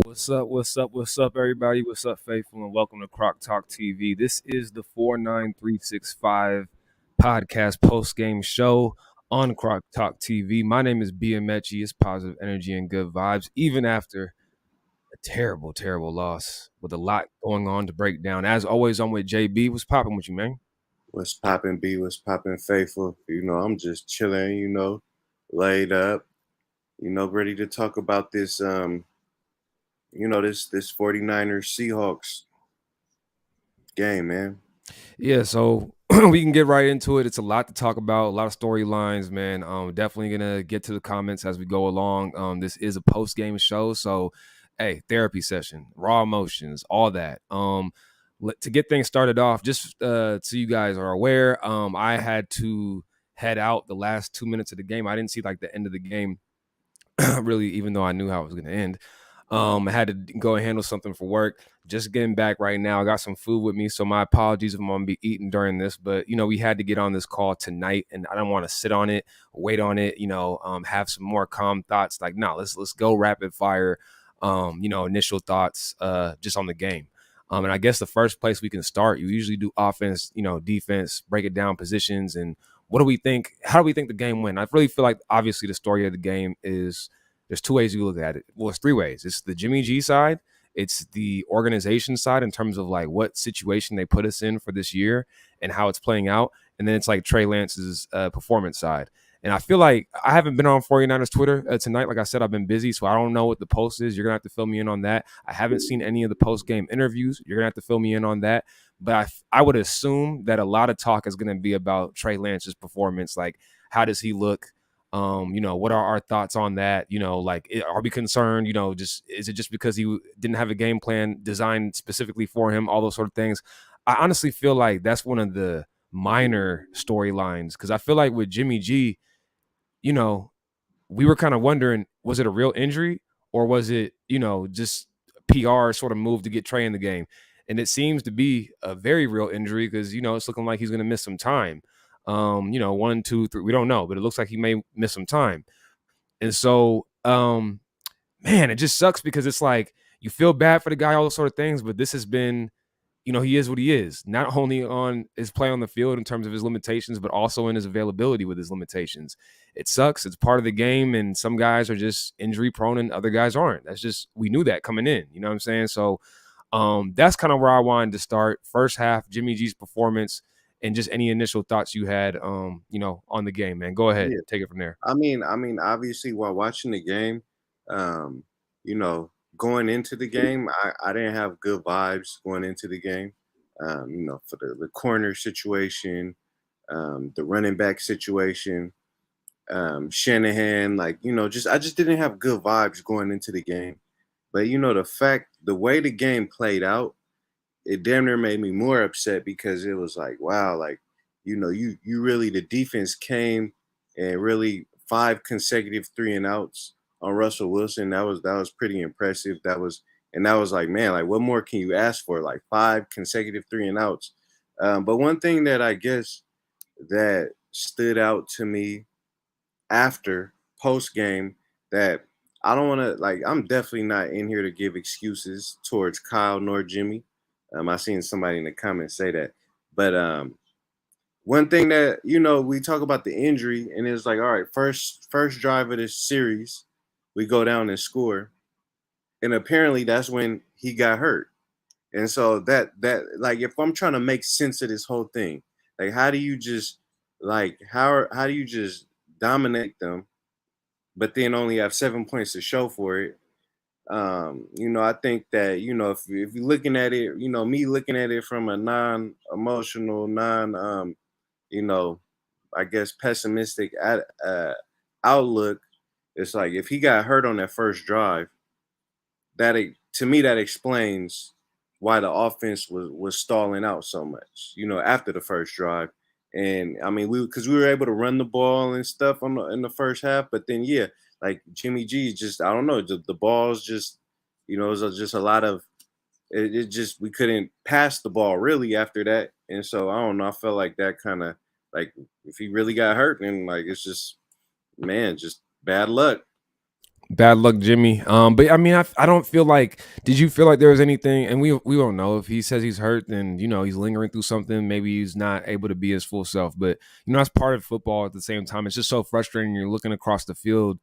What's up? What's up? What's up, everybody? What's up, faithful? And welcome to Croc Talk TV. This is the 49365 podcast post game show on Croc Talk TV. My name is B Amechi. It's positive energy and good vibes, even after a terrible, terrible loss with a lot going on to break down. As always, I'm with JB. What's popping with you, man? What's poppin', B? What's poppin', faithful? I'm just chilling, laid up, ready to talk about this 49ers Seahawks game, man. Yeah, so we can get right into it. It's a lot to talk about, a lot of storylines, man. Definitely gonna get to the comments as we go along. This is a post game show, so hey, therapy session, raw emotions, all that. To get things started off, just so you guys are aware, I had to head out the last 2 minutes of the game. I didn't see like the end of the game, really, even though I knew how it was gonna end. I had to go and handle something for work. Just getting back right now. I got some food with me, so my apologies if I'm gonna be eating during this. But we had to get on this call tonight, and I don't want to sit on it, wait on it. Have some more calm thoughts. Like, no, let's go rapid fire. Initial thoughts, just on the game. And I guess the first place we can start, you usually do offense, defense, break it down positions, and what do we think? How do we think the game went? I really feel like obviously the story of the game is there's two ways you look at it. Well, it's three ways. It's the Jimmy G side, it's the organization side in terms of like what situation they put us in for this year and how it's playing out. And then it's like Trey Lance's performance side. And I feel like I haven't been on 49ers Twitter tonight. Like I said, I've been busy, so I don't know what the post is. You're going to have to fill me in on that. I haven't seen any of the post-game interviews. You're going to have to fill me in on that. But I would assume that a lot of talk is going to be about Trey Lance's performance. Like, how does he look? What are our thoughts on that? Are we concerned? Just is it just because he didn't have a game plan designed specifically for him? All those sort of things. I honestly feel like that's one of the minor storylines because I feel like with Jimmy G, you know, we were kind of wondering, was it a real injury or was it, just PR sort of move to get Trey in the game? And it seems to be a very real injury because, it's looking like he's going to miss some time. 1, 2, 3, we don't know, but it looks like he may miss some time. And so, man, it just sucks because it's like you feel bad for the guy, all those sort of things, but this has been, he is what he is, not only on his play on the field in terms of his limitations, but also in his availability with his limitations. It sucks. It's part of the game. And some guys are just injury prone and other guys aren't. That's just, we knew that coming in, you know what I'm saying? So that's kind of where I wanted to start. First half, Jimmy G's performance and just any initial thoughts you had, on the game, man. Go ahead. Yeah. Take it from there. Obviously, while watching the game, um, going into the game, I didn't have good vibes going into the game. For the corner situation, the running back situation, Shanahan, just I just didn't have good vibes going into the game. But the way the game played out, it damn near made me more upset because it was like, wow, like, you really the defense came and really 5 consecutive 3-and-outs on Russell Wilson. That was pretty impressive. That was like, man, like what more can you ask for? Like 5 consecutive 3-and-outs. But one thing that I guess that stood out to me after post game that I don't want to like. I'm definitely not in here to give excuses towards Kyle nor Jimmy. I seen somebody in the comments say that, but one thing that we talk about the injury, and it's like, all right, first drive of this series, we go down and score, and apparently that's when he got hurt, and so that like if I'm trying to make sense of this whole thing, like how do you just how do you just dominate them but then only have 7 points to show for it. I think that if you're looking at it, me looking at it from a non-emotional, you know, I guess pessimistic outlook, it's like if he got hurt on that first drive, to me that explains why the offense was stalling out so much. After the first drive, and I mean we were able to run the ball and stuff in the first half, but then yeah, like Jimmy G just I don't know the balls just it was just a lot of it just we couldn't pass the ball really after that, and so I don't know. I felt like that kind of like if he really got hurt, and like it's just man, just bad luck. Bad luck, Jimmy. But I mean, I don't feel like. Did you feel like there was anything? And we don't know if he says he's hurt, then he's lingering through something. Maybe he's not able to be his full self. But that's part of football. At the same time, it's just so frustrating. You're looking across the field,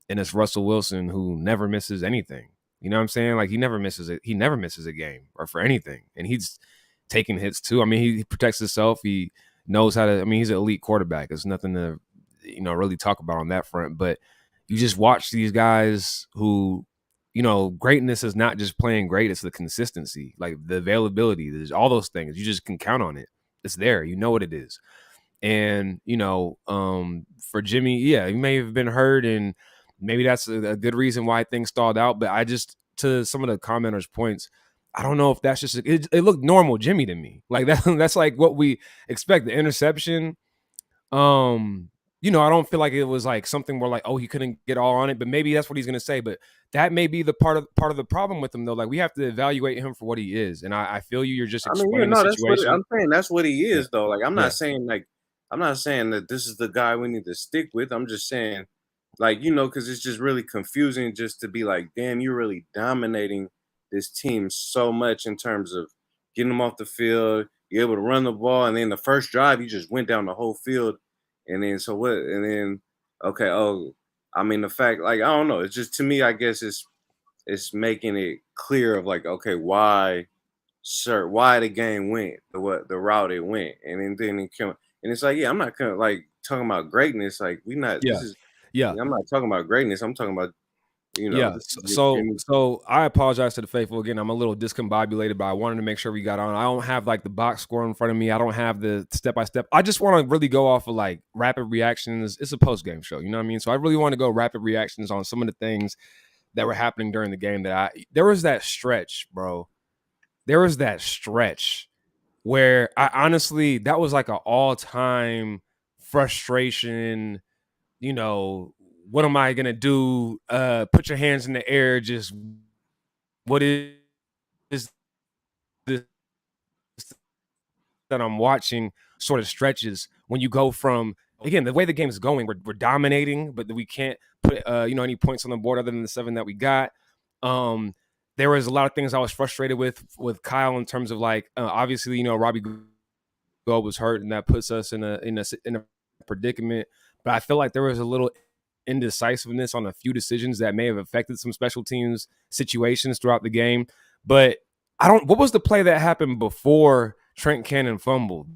and it's Russell Wilson who never misses anything. You know what I'm saying? Like he never misses it. He never misses a game or for anything, and he's taking hits too. I mean, he protects himself. He knows how to. I mean, he's an elite quarterback. There's nothing to really talk about on that front, but you just watch these guys who, greatness is not just playing great, it's the consistency, like the availability, there's all those things. You just can count on it. It's there. You know what it is. And, for Jimmy, yeah, he may have been hurt and maybe that's a good reason why things stalled out. But I just, to some of the commenters' points, I don't know if that's just, it looked normal Jimmy to me. Like that's like what we expect. The interception, I don't feel like it was like something where like, oh, he couldn't get all on it, but maybe that's what he's gonna say. But that may be the part of the problem with him though. Like we have to evaluate him for what he is. And I feel you're just I mean, yeah, explaining the no, that's what situation. I'm saying. That's what he Yeah. is, though. Like, Yeah. I'm not saying that this is the guy we need to stick with. I'm just saying, like, because it's just really confusing just to be like, damn, you're really dominating this team so much in terms of getting them off the field. You're able to run the ball, and then the first drive, you just went down the whole field, and then so what? And then okay, oh, I mean, the fact, like, I don't know. It's just to me, I guess it's making it clear of like, okay, why the game went the route it went, and then it came, and it's like, yeah, I'm not gonna like talking about greatness. Like we not this Yeah. is Yeah. I'm not talking about greatness. I'm talking about Yeah. this So, is just so Jimmy. so I apologize to the faithful again. I'm a little discombobulated, but I wanted to make sure we got on. I don't have like the box score in front of me. I don't have the step by step. I just want to really go off of like rapid reactions. It's a post game show, you know what I mean? So I really want to go rapid reactions on some of the things that were happening during the game. There was that stretch, bro. There was that stretch where I honestly, that was like an all time frustration. You know, what am I gonna do? Put your hands in the air. Just what is this that I'm watching? Sort of stretches when you go from, again, the way the game is going. We're dominating, but we can't put any points on the board other than the 7 that we got. Um, there was a lot of things I was frustrated with Kyle in terms of like obviously Robbie Gold was hurt and that puts us in a predicament. But I feel like there was a little indecisiveness on a few decisions that may have affected some special teams situations throughout the game. But I don't. What was the play that happened before Trent Cannon fumbled?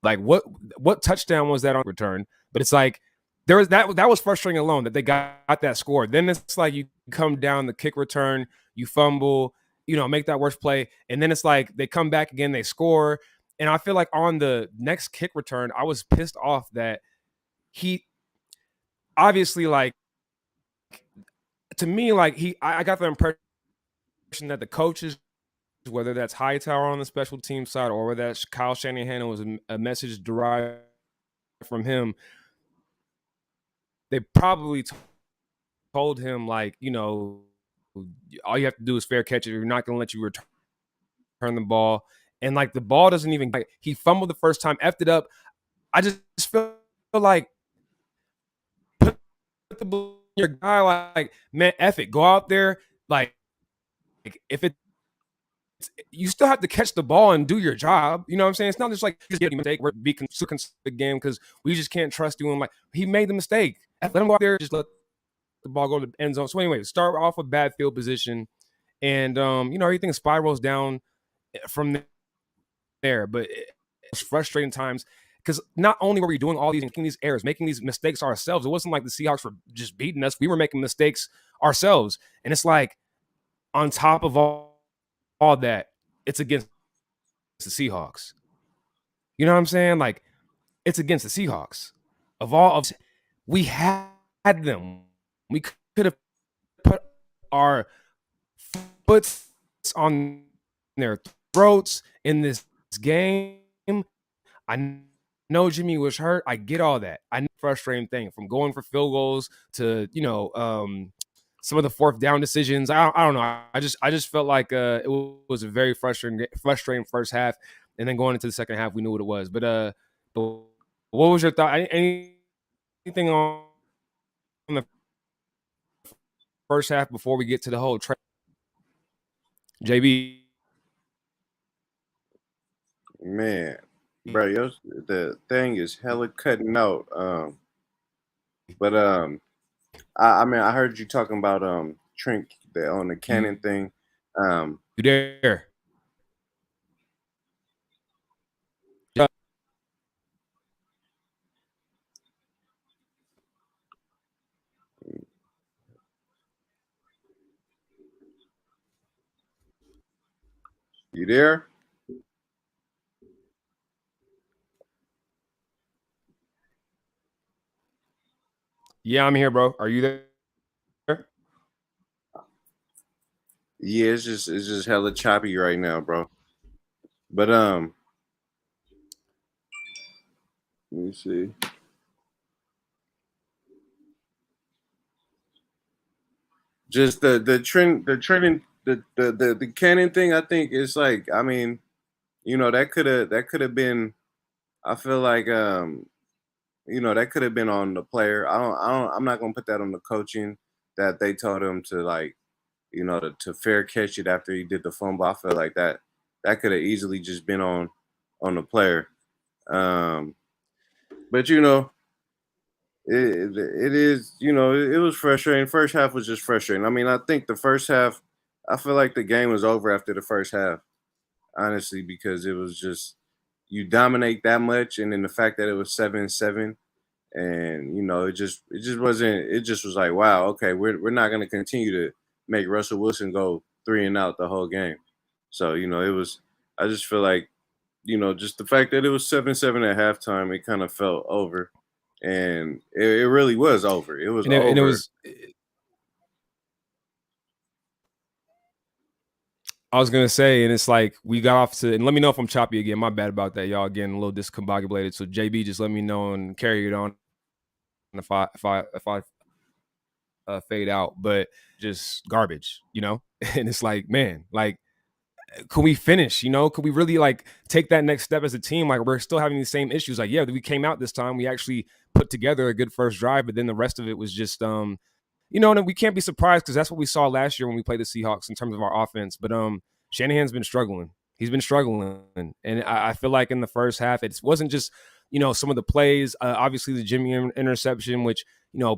Like what touchdown was that on return? But it's like there was that was frustrating alone that they got that score. Then it's like you come down the kick return, you fumble, make that worst play, and then it's like they come back again, they score. And I feel like on the next kick return, I was pissed off that he obviously, like, to me, like I got the impression that the coaches, whether that's Hightower on the special team side or whether that's Kyle Shanahan, was a message derived from him. They probably told him, like, all you have to do is fair catch it. We're not going to let you return the ball. And like the ball doesn't even, like, he fumbled the first time, effed it up. I just feel like put the your guy, like, man, F it. Go out there. Like if it, you still have to catch the ball and do your job. You know what I'm saying? It's not just like just get a mistake. We're be the game because we just can't trust you. And like he made the mistake. Let him go out there. Just let the ball go to the end zone. So anyway, start off with bad field position, and everything spirals down from there. But it's frustrating times because not only were we doing all these, making these errors, making these mistakes ourselves, it wasn't like the Seahawks were just beating us. We were making mistakes ourselves, and it's like on top of all that, it's against the Seahawks. You know what I'm saying? Like it's against the Seahawks. Of all of, we had them. We could have put our foots on their throats in this game. I know Jimmy was hurt. I get all that. I know the frustrating thing from going for field goals to some of the fourth down decisions. I don't know. I just felt like it was a very frustrating first half, and then going into the second half, we knew what it was. But what was your thought? Anything on the first half before we get to the whole JB. Man, bro, the thing is hella cutting out. But I mean, I heard you talking about Trent on the Cannon You thing. Um, there? Yeah. you there? Yeah, I'm here, bro. Are you there? Yeah, it's just hella choppy right now, bro. But let me see. Just the Cannon thing. I think it's like, I mean, that could have been. I feel like that could have been on the player. I'm not gonna put that on the coaching that they told him to, like, to fair catch it after he did the fumble. I feel like that could have easily just been on the player. Um, but it is, it was frustrating. First half was just frustrating. I mean, I think the first half, I feel like the game was over after the first half, honestly, because it was just, you dominate that much, and then the fact that it was 7-7, and it just was like, wow, okay, we're not going to continue to make Russell Wilson go 3-and-out the whole game. So it was, I just feel like, just the fact that it was 7-7 at halftime, it kind of felt over, and it really was over. It was And it over. was. I was gonna say, and it's like we got off to, and let me know if I'm choppy again. My bad about that, y'all. Again, a little discombobulated. So JB, just let me know and carry it on if I fade out. But just garbage, And it's like, man, like, could we finish? Could we really like take that next step as a team? Like, we're still having the same issues. Like, yeah, we came out this time. We actually put together a good first drive, but then the rest of it was just and we can't be surprised because that's what we saw last year when we played the Seahawks in terms of our offense. But Shanahan's been struggling. He's been struggling, and I feel like in the first half, it wasn't just some of the plays. Obviously, the Jimmy interception, which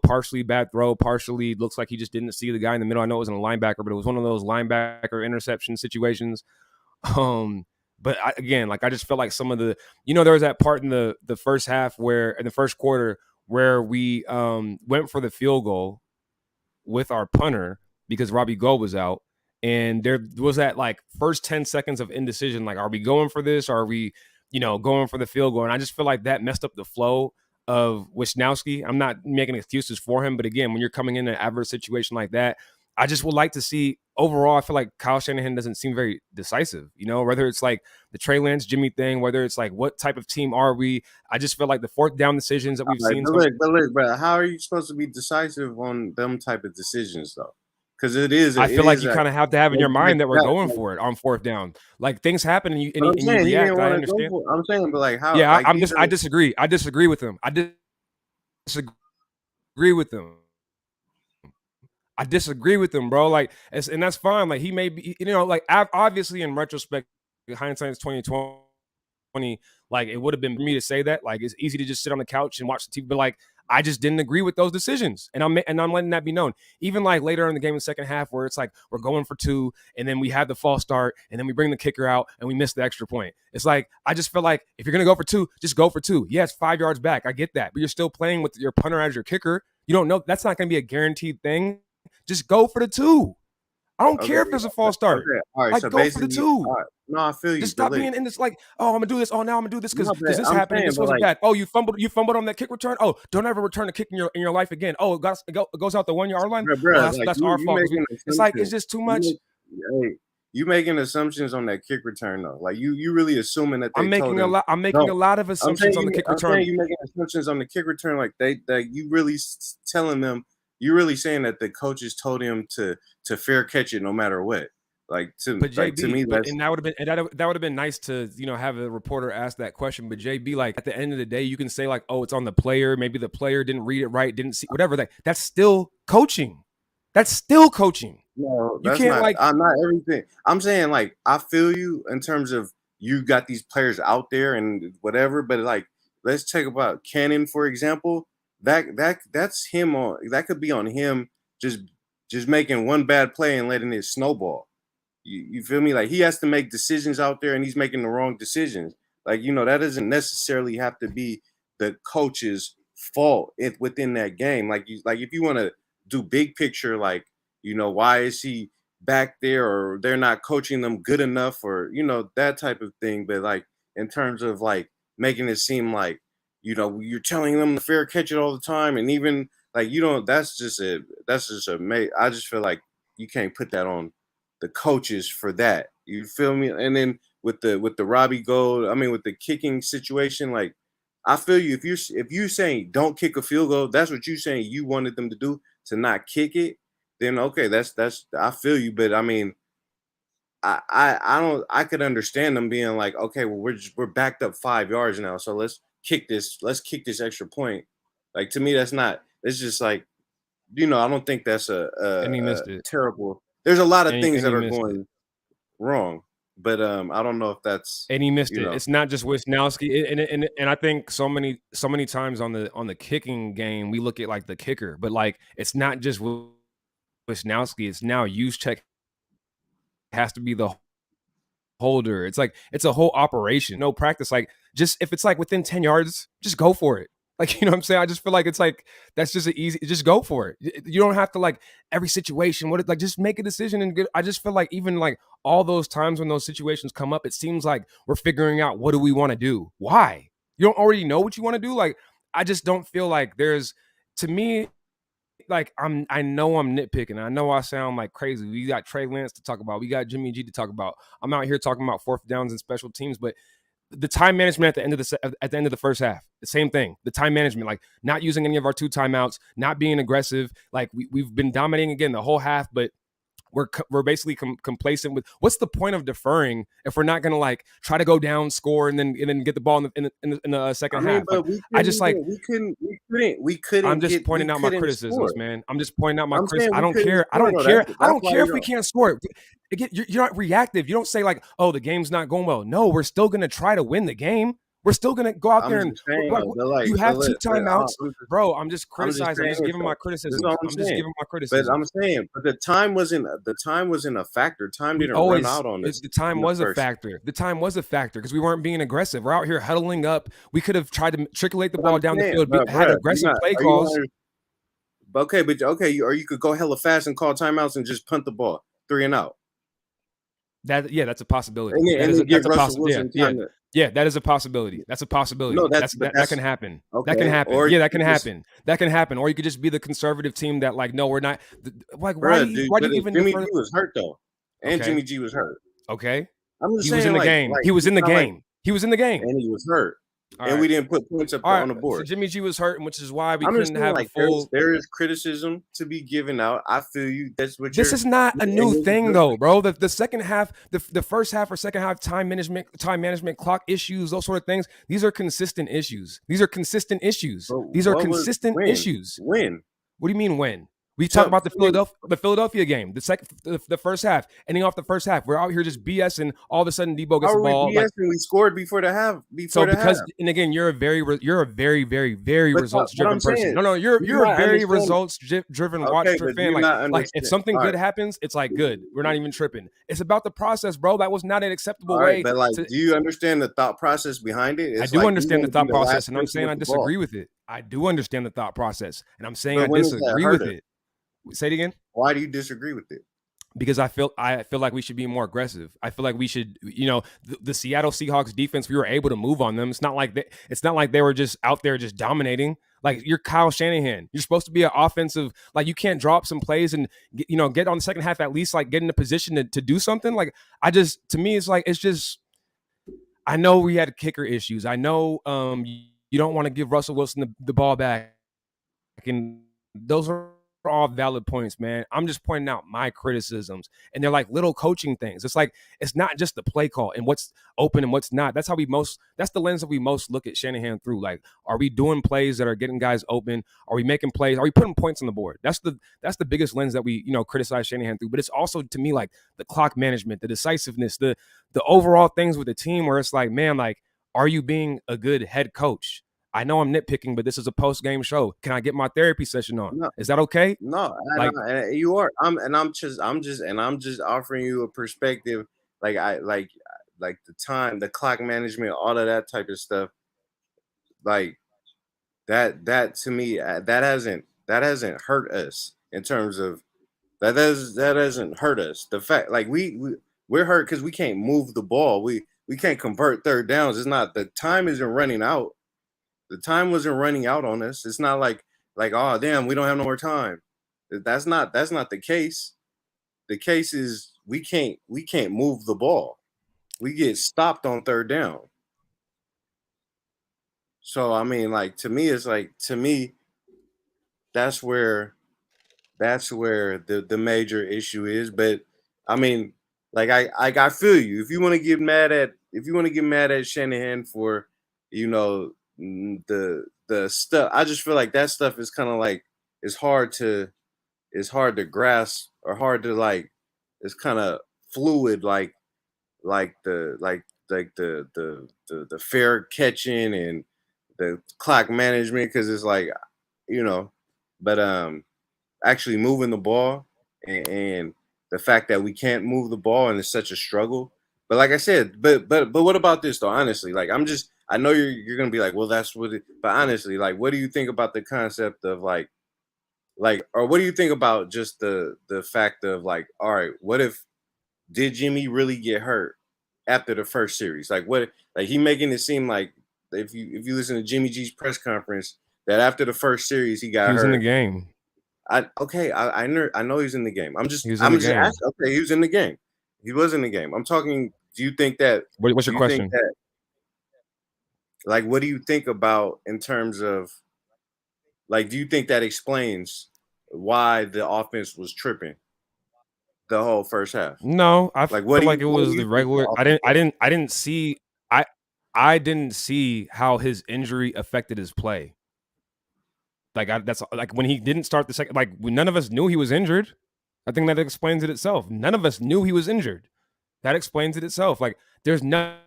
partially bad throw, partially looks like he just didn't see the guy in the middle. I know it wasn't a linebacker, but it was one of those linebacker interception situations. But again, like I just felt like some of the, there was that part in the first half where in the first quarter where we went for the field goal with our punter because Robbie Gould was out. And there was that like first 10 seconds of indecision. Like, are we going for this? Or are we, going for the field goal? And I just feel like that messed up the flow of Wisnowski. I'm not making excuses for him. But again, when you're coming in an adverse situation like that, I just would like to see overall. I feel like Kyle Shanahan doesn't seem very decisive, whether it's like the Trey Lance Jimmy thing, whether it's like what type of team are we? I just feel like the fourth down decisions that we've seen. Look, bro, how are you supposed to be decisive on them type of decisions though? Because I feel like you kind of have to have in your mind that we're going for it on fourth down. Like things happen and But I'm you saying he react. didn't I want to go understand. for it. I'm saying, but like how? Yeah, Like these are I disagree. I disagree with him. Disagree with him. I disagree with him, bro. Like, and that's fine. Like, he may be, like obviously in retrospect, hindsight is 2020. Like, it would have been for me to say that. Like, it's easy to just sit on the couch and watch the TV, but like, I just didn't agree with those decisions, and I'm letting that be known. Even like later in the game in the second half, where it's like we're going for two, and then we have the false start, and then we bring the kicker out, and we miss the extra point. It's like I just feel like if you're gonna go for two, just go for two. Yeah, it's 5 yards back. I get that, but you're still playing with your punter as your kicker. You don't know that's not gonna be a guaranteed thing. Just go for the two. I don't care if there's a false start. Okay, all right. Like, So go for the basically, two. all right. No, I feel you. Just But stop look, being in this like, oh, I'm gonna do this. Oh, now I'm gonna do this because no, but this I'm happened and saying, this but wasn't like, bad. Oh, you fumbled on that kick return. Oh, don't ever return a kick in your life again. Oh, it goes out the 1 yard line. bro, Oh, like that's you, our you fault. making It's like it's assumptions. just too You much. hey, you making assumptions on that kick return though. Like you really assuming that they I'm told making a him. lot. I'm making a No, lot of assumptions on the kick I'm saying return. you making assumptions on the kick return. Like that you really telling them. You really saying that the coaches told him to fair catch it no matter what. But To JB, me, that's and that would have been that would have been nice to have a reporter ask that question. But JB, like at the end of the day, you can say like, oh, it's on the player. Maybe the player didn't read it right, didn't see whatever. That's still coaching. That's still coaching. No, You that's can't not. like I'm not everything. I'm saying like I feel you in terms of you got these players out there and whatever, but like let's talk about Cannon for example. That's him on. That could be on him just just making one bad play and letting it snowball. You feel me? Like he has to make decisions out there and he's making the wrong decisions. Like, that doesn't necessarily have to be the coach's fault within that game. Like if you want to do big picture, like, why is he back there or they're not coaching them good enough or, that type of thing. But like in terms of like making it seem like, you're telling them to fair catch it all the time. And even like you don't I just feel like you can't put that on the coaches for that. You feel me? And then with the Robbie Gold, I mean with the kicking situation, like I feel you. If you saying don't kick a field goal, that's what you saying you wanted them to do to not kick it. Then okay, that's I feel you. But I mean, I don't I could understand them being like, okay, well we're backed up 5 yards now, so let's kick this extra point. Like to me, that's not. It's just like I don't think that's and he a missed it. terrible. There's a lot of things And that he are missed it. going wrong, but I don't know if that's And he missed you it. know. It's not just Wisnowski, and I think so many times on the kicking game we look at like the kicker, but like it's not just Wisnowski. It's now Juszczyk has to be the holder. It's like it's a whole operation. No practice. Like just if it's like within 10 yards, just go for it. Like, you know what I'm saying? I just feel like it's like that's just an easy just go for it. You don't have to like every situation. Like just make a decision and get I just feel like even like all those times when those situations come up, it seems like we're figuring out what do we want to do? Why? You don't already know what you want to do? Like I just don't feel like there's to me like I know I'm nitpicking. I know I sound like crazy. We got Trey Lance to talk about. We got Jimmy G to talk about. I'm out here talking about fourth downs and special teams, but the time management at the end of the first half, the same thing. The time management, like not using any of our 2 timeouts, not being aggressive. Like we've been dominating again the whole half, but we're basically complacent with what's the point of deferring if we're not going to like try to go down, score, and then get the ball in the I second mean, half. Like but we I couldn't just like even we couldn't I'm just get we pointing out my couldn't criticisms, score. man. I'm just pointing out my I'm criticisms. saying I we don't couldn't care. I score don't though. care. I That's don't why care if we can't score. Again, you're not reactive. You don't say like, "Oh, the game's not going well." No, we're still gonna try to win the game. We're still gonna go out I'm there and just saying like like you but have 2 let, timeouts, bro. I'm just I'm just criticizing. I'm saying just it giving my though. That's all criticisms. I'm I'm just saying. giving my But I'm criticisms. saying, but the time wasn't a factor. Time We didn't run always out on us the time in the was a first. factor. The time was a factor because we weren't being aggressive. We're out here huddling up. We could have tried to triculate the But I'm ball down the saying, field, but had bruh, you aggressive not play are you calls. not okay? But okay, or you could go hella fast and call timeouts and just punt the ball 3 and out, That's a possibility. and then, and then That's give a Russell possibility. Wilson time to. Yeah, that is a possibility. That's a No, possibility. that's but That can that's happen. That can okay. happen. Or you Yeah, that can could just, happen. That can happen. Or you could just be the conservative team that like, no, we're not. Like, bruh, dude. why do But you even Jimmy G defer? was hurt though, and Okay, Jimmy G was hurt. okay. I'm just He was in saying, the game. He was in it's the not like, game. He was in the game. and he was hurt, All and right. we didn't put points up All right. on the So board. Jimmy G was hurt, which is why we I'm just couldn't saying, have a like there's full. there is criticism to be given out. I feel you. That's what This you're, is not a and new thing though, bro. The second half, the first half or second half time management, clock issues, those sort of things. These are consistent issues. These are consistent issues. but These are what was consistent when? issues. When? What do you mean when? We talk Tell about me the Philadelphia game, the first half, ending off the first half. We're out here just BSing. All of a sudden, Debo how gets the are we ball. Like BSing? We scored before the half. Before so, the half. because and again, you're a very very results But driven I'm person. saying, No, do you you're a not very understand? results driven Okay, watcher but do fan. you Like not if understand? something All good right, happens, it's like good. We're not even tripping. It's about the process, bro. That was not an acceptable all right, way but like, to. do you understand the thought process behind it? I It's do like we understand the want to be thought the process, last and I'm person saying with I the ball. disagree with it. I do understand the thought process, and I'm saying I But when does that disagree hurt with us? it. Say it again. Why do you disagree with it? Because I feel like we should be more aggressive. I feel like we should, the Seattle Seahawks defense, we were able to move on them. It's not like they were just out there just dominating. Like you're Kyle Shanahan. You're supposed to be an offensive, like you can't drop some plays and get on the second half at least like get in a position to do something. Like to me it's just I know we had kicker issues. I know you don't want to give Russell Wilson the ball back. And those are all valid points, man. I'm just pointing out my criticisms, and they're like little coaching things. It's like it's not just the play call and what's open and what's not. That's how we most. That's the lens that we most look at Shanahan through. Like, are we doing plays that are getting guys open? Are we making plays? Are we putting points on the board? That's the biggest lens that we criticize Shanahan through. But it's also to me like the clock management, the decisiveness, the overall things with the team where it's like, man, like, are you being a good head coach? I know I'm nitpicking, but this is a post-game show. Can I get my therapy session on? No, Is that okay? no, Like, you are. I'm just offering you a perspective. Like like the time, the clock management, all of that type of stuff. Like that to me, that hasn't hurt us in terms of that doesn't hurt us. The fact, like we're hurt because we can't move the ball. We can't convert third downs. It's not, the time isn't running out. The time wasn't running out on us. It's not like, oh damn, we don't have no more time. That's not the case. The case is we can't move the ball. We get stopped on third down. So I mean, like, to me, it's like, to me, that's where the major issue is. But I mean, like, I feel you. If you want to get mad at Shanahan for, the stuff, I just feel like that stuff is kind of like, it's hard to it's hard to grasp, or hard to, like, it's kind of fluid, like the fair catching and the clock management, because it's like, you know but actually moving the ball, and the fact that we can't move the ball and it's such a struggle. But like I said, but what about this though? Honestly, like, I know you're gonna be like, well, that's what it. But honestly, like, what do you think about the concept of, or what do you think about just the fact of, like, all right, what if, did Jimmy really get hurt after the first series? Like, what, like, he making it seem like, if you listen to Jimmy G's press conference, that after the first series he he got was in the hurt. game. I know he's in the game. I'm He just was in I'm the just game. asking. Okay, he was in the game. He was in the game. I'm talking. Do you think that? What's Do your you think question? that? Like, what do you think about, in terms of, like? Do you think that explains why the offense was tripping the whole first half? No, I Like, feel like it what do was you the think the regular. I offense didn't. I was? didn't. I didn't see. I didn't see how his injury affected his play. Like, that's like when he didn't start the second. Like, none of us knew he was injured. I think that explains it itself. None of us knew he was injured. That explains it itself. Like, there's nothing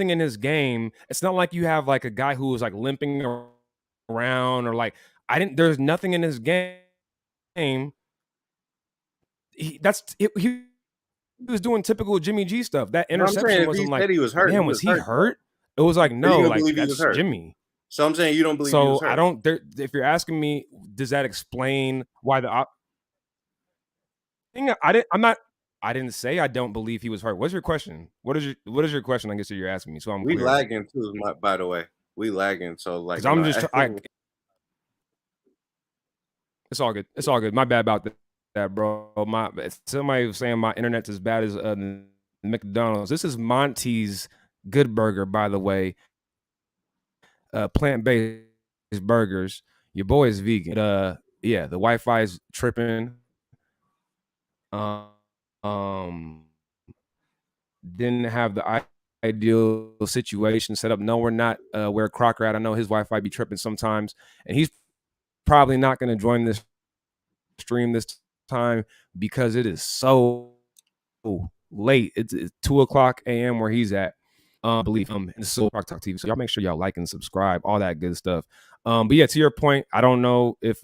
in his game. It's not like you have like a guy who was like limping around, or like, I didn't. There's nothing in his game. He was doing typical Jimmy G stuff. That No, I'm saying, interception if he wasn't like, said he was hurt, man, he was was he hurt though. hurt? It was like, Or you no, don't like believe he was that's hurt? Jimmy. So I'm saying you don't believe he was So I hurt. don't. If you're asking me, does that explain why thing? I'm not. I didn't say I don't believe he was hurt. What's your question? What is your question? I guess that you're asking me, so I'm We clear. lagging too, by the way. We lagging. So, like, Because I'm just. It's all good. It's all good. My bad about that, bro. Somebody was saying my internet's as bad as McDonald's. This is Monty's Good Burger, by the way. Plant-based burgers. Your boy is vegan. Yeah, the Wi-Fi is tripping. Um, didn't have the ideal situation set up. No, we're not where Crocker at. I know his Wi-Fi be tripping sometimes, and he's probably not going to join this stream this time because it is so late. It's 2:00 a.m. where he's at. I believe and this is Rock Talk TV. So y'all make sure y'all like and subscribe, all that good stuff. But yeah, to your point, I don't know if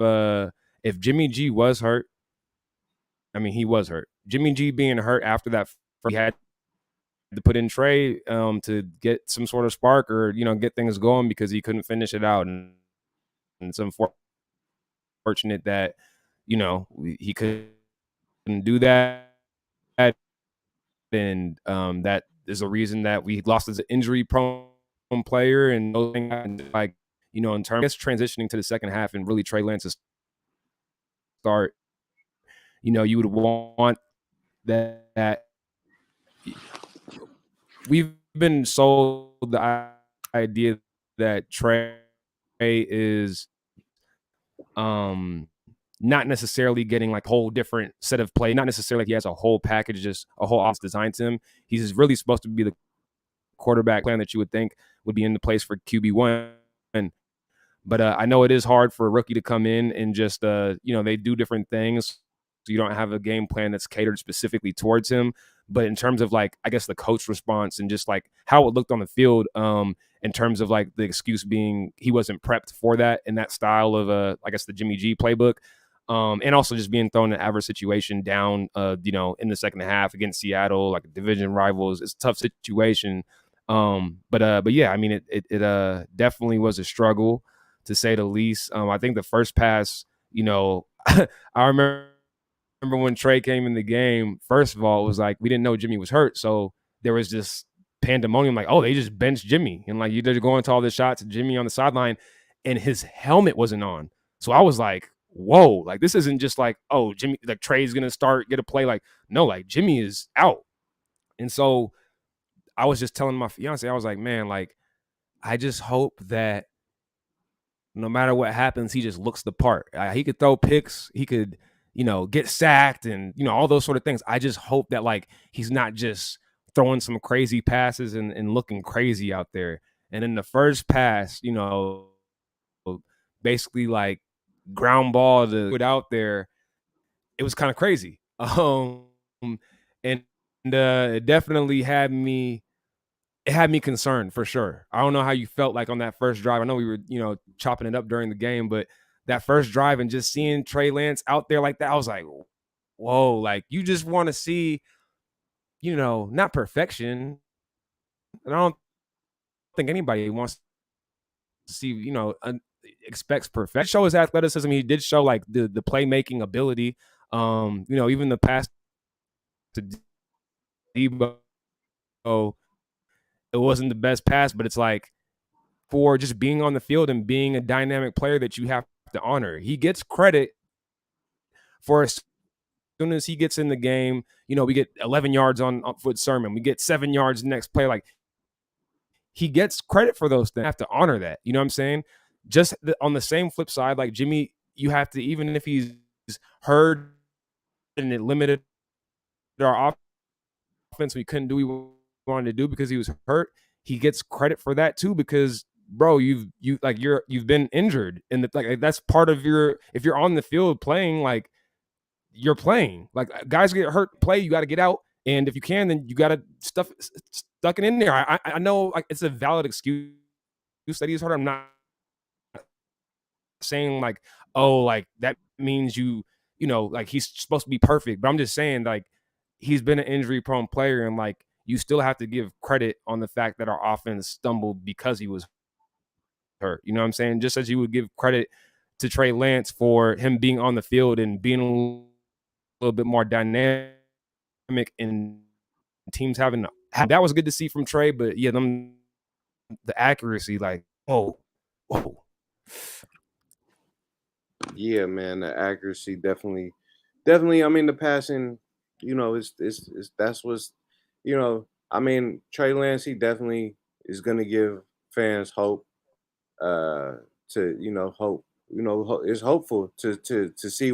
Jimmy G was hurt. I mean, he was hurt. Jimmy G being hurt after that, he had to put in Trey to get some sort of spark, or get things going, because he couldn't finish it out, and it's unfortunate that he couldn't do that. And that is a reason that we lost as an injury prone player, and those things, like, in terms of transitioning to the second half and really Trey Lance to start, you would want that we've been sold the idea that Trey is not necessarily getting like a whole different set of play. Not necessarily like he has a whole package, just a whole offense designed to him. He's just really supposed to be the quarterback plan that you would think would be in the place for QB1. But I know it is hard for a rookie to come in and just, they do different things. So you don't have a game plan that's catered specifically towards him. But in terms of like, I guess the coach response and just like how it looked on the field, in terms of like the excuse being he wasn't prepped for that in that style of, I guess the Jimmy G playbook. And also just being thrown in an adverse situation down, in the second half against Seattle, like division rivals. It's a tough situation. But yeah, I mean, it definitely was a struggle, to say the least. I think the first pass, I remember when Trey came in the game. First of all, it was like we didn't know Jimmy was hurt, so there was just pandemonium, like, oh, they just benched Jimmy, and like they're going to all the shots, Jimmy on the sideline, and his helmet wasn't on. So I was like, whoa, like this isn't just like, oh, Jimmy, like Trey's gonna get a play, like no, like Jimmy is out. And so I was just telling my fiance, I was like, man, like I just hope that no matter what happens, he just looks the part. He could throw picks, he could, get sacked and, all those sort of things. I just hope that like he's not just throwing some crazy passes and looking crazy out there. And in the first pass, basically like ground ball to put out there, it was kind of crazy. And it definitely had me concerned for sure. I don't know how you felt like on that first drive. I know we were, chopping it up during the game, but that first drive and just seeing Trey Lance out there like that, I was like, whoa, like you just want to see, not perfection. And I don't think anybody wants to see, expects perfection. Show his athleticism. He did show like the playmaking ability. Even the pass to Debo, it wasn't the best pass, but it's like for just being on the field and being a dynamic player that you have to honor. He gets credit for as soon as he gets in the game. We get 11 yards on Foot Sermon. We get 7 yards next play. Like he gets credit for those things. I have to honor that. You know what I'm saying? Just on the same flip side, like Jimmy, you have to, even if he's hurt and it limited our offense, we couldn't do what we wanted to do because he was hurt. He gets credit for that too, because bro, you've been injured, and like that's part of your, if you're on the field playing, like you're playing, like guys get hurt, play, you got to get out, and if you can, then you got to stuck it in there. I know like it's a valid excuse that he's hurt. I'm not saying like, oh, like that means like he's supposed to be perfect, but I'm just saying like he's been an injury prone player, and like you still have to give credit on the fact that our offense stumbled because he was hurt. You know what I'm saying? Just as you would give credit to Trey Lance for him being on the field and being a little bit more dynamic and teams having that was good to see from Trey. But yeah, the accuracy, like, whoa. Yeah, man, the accuracy definitely. I mean, the passing, is that's what's, I mean, Trey Lance, he definitely is gonna give fans hope. Uh, to hope, it's hopeful to see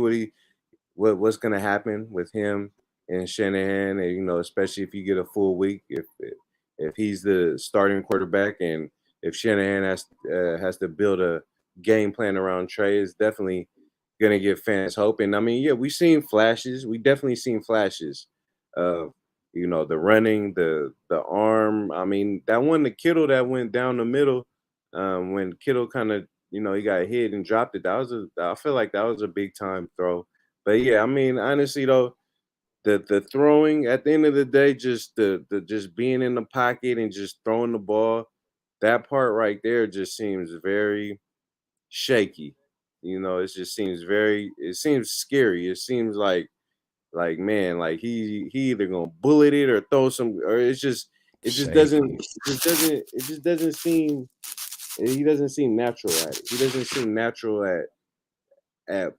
what's gonna happen with him and Shanahan, and especially if you get a full week, if he's the starting quarterback, and if Shanahan has to build a game plan around Trey, is definitely gonna give fans hope. And I mean, yeah, we've seen flashes. We definitely seen flashes of the running, the arm. I mean, that one, the Kittle that went down the middle, when Kittle kind of he got hit and dropped it. I feel like that was a big time throw. But yeah, I mean, honestly though, the throwing at the end of the day, just the just being in the pocket and just throwing the ball, that part right there just seems very shaky. It just seems it seems scary. It seems like man, like he either gonna bullet it or throw some, or it just doesn't seem, he doesn't seem natural at it. He doesn't seem natural at